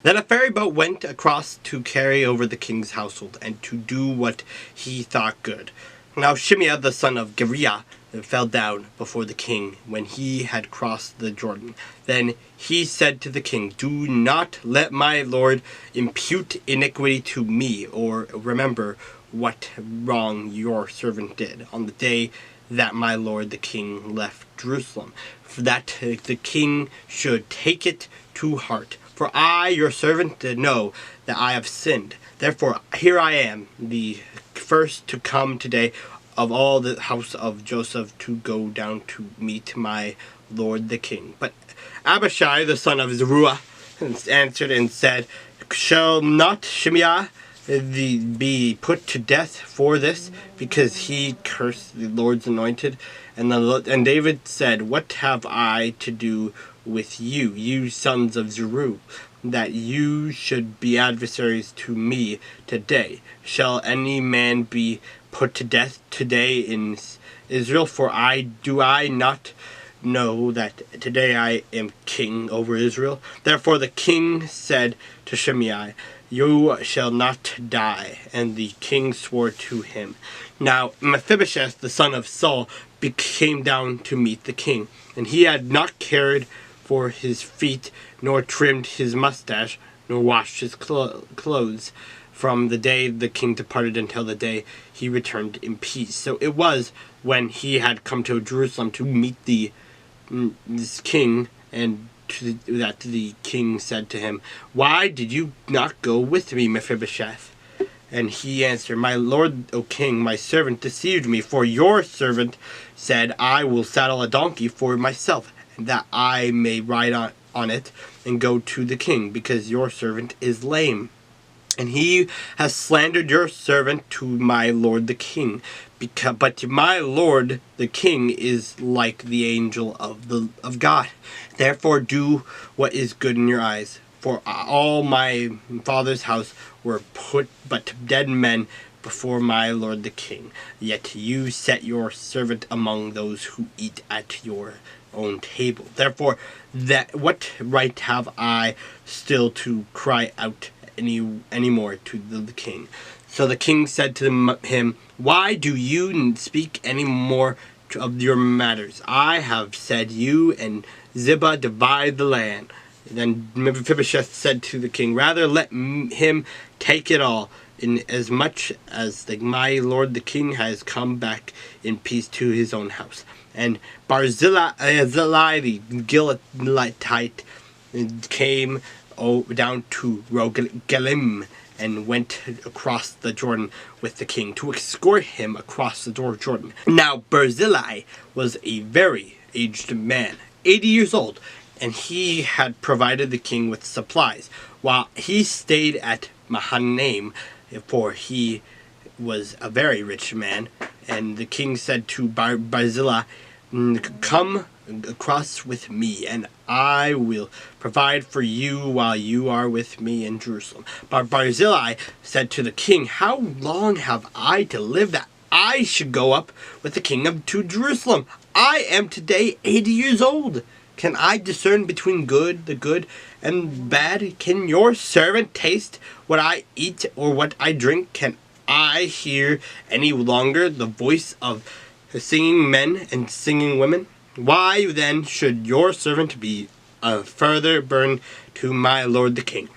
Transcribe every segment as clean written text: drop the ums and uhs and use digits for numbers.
Then a ferry boat went across to carry over the king's household, and to do what he thought good. Now Shimei the son of Geriah fell down before the king when he had crossed the Jordan. Then he said to the king, "Do not let my lord impute iniquity to me, or remember what wrong your servant did on the day that my lord the king left Jerusalem, for that the king should take it to heart. For I, your servant, know that I have sinned. Therefore, here I am, the first to come today of all the house of Joseph to go down to meet my lord the king." But Abishai, the son of Zeruiah, answered and said, "Shall not Shimei be put to death for this, because he cursed the Lord's anointed?" And David said, "What have I to do with you, you sons of Zeruiah, that you should be adversaries to me today? Shall any man be put to death today in Israel? For do I not know that today I am king over Israel?" Therefore the king said to Shimei, "You shall not die." And the king swore to him. Now Mephibosheth, the son of Saul, came down to meet the king, and he had not cared for his feet, nor trimmed his mustache, nor washed his clothes, from the day the king departed until the day he returned in peace. So it was, when he had come to Jerusalem to meet this king, and that the king said to him, "Why did you not go with me, Mephibosheth?" And he answered, "My lord, O king, my servant deceived me, for your servant said, I will saddle a donkey for myself, that I may ride on it and go to the king, because your servant is lame. And he has slandered your servant to my lord the king. But my lord the king is like the angel of God. Therefore do what is good in your eyes. For all my father's house were put but dead men before my lord the king. Yet you set your servant among those who eat at your own table. Therefore, what right have I still to cry out any more to the king?" So the king said to him, "Why do you speak any more of your matters? I have said, you and Ziba divide the land." Then Mephibosheth said to the king, "Rather let him take it all, inasmuch as my lord the king has come back in peace to his own house." And Barzillai the Gileadite came down to Rogelim, and went across the Jordan with the king to escort him across the Jordan. Now Barzillai was a very aged man, 80 years old, and he had provided the king with supplies, while he stayed at Mahanaim, for he was a very rich man. And the king said to Barzillai, "Come across with me, and I will provide for you while you are with me in Jerusalem." But Barzillai said to the king, "How long have I to live that I should go up with the king to Jerusalem? I am today 80 years old. Can I discern between the good and bad? Can your servant taste what I eat or what I drink? Can I hear any longer the voice of singing men and singing women? Why then should your servant be a further burden to my lord the king?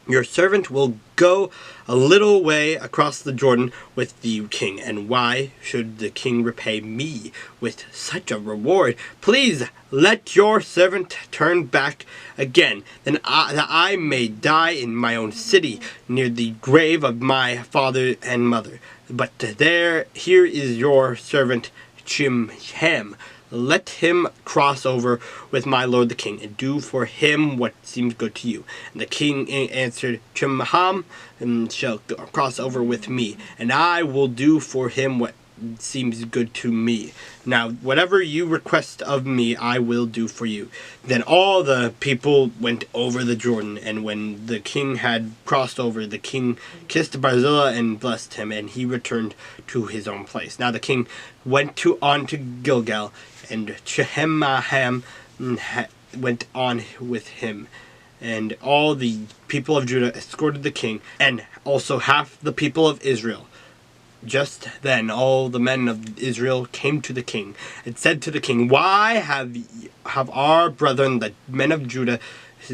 Your servant will go a little way across the Jordan with the king, and why should the king repay me with such a reward? Please let your servant turn back again, that I may die in my own city, near the grave of my father and mother. But here is your servant Chimham. Let him cross over with my lord the king, and do for him what seems good to you." And the king answered, "Chimham shall cross over with me, and I will do for him what seems good to me. Now, whatever you request of me, I will do for you." Then all the people went over the Jordan, and when the king had crossed over, the king kissed Barzillai and blessed him, and he returned to his own place. Now the king went on to Gilgal, and Chimham went on with him. And all the people of Judah escorted the king, and also half the people of Israel. Just then all the men of Israel came to the king, and said to the king, Why have our brethren, the men of Judah,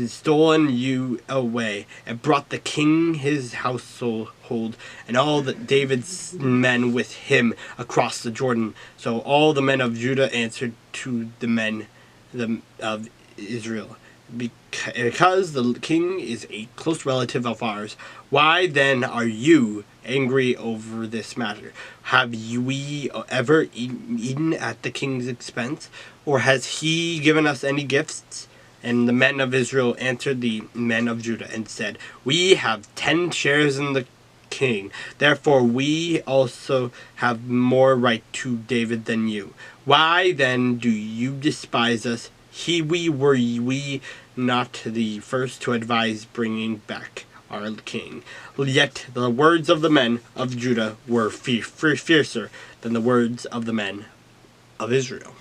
stolen you away, and brought the king his household, and all David's men with him across the Jordan? So all the men of Judah answered to the men of Israel, Because the king is a close relative of ours, why then are you angry over this matter? Have we ever eaten at the king's expense, or has he given us any gifts? And the men of Israel answered the men of Judah and said, We have 10 shares in the king, therefore we also have more right to David than you. Why then do you despise us? Were we not the first to advise bringing back our king? Yet the words of the men of Judah were fiercer than the words of the men of Israel.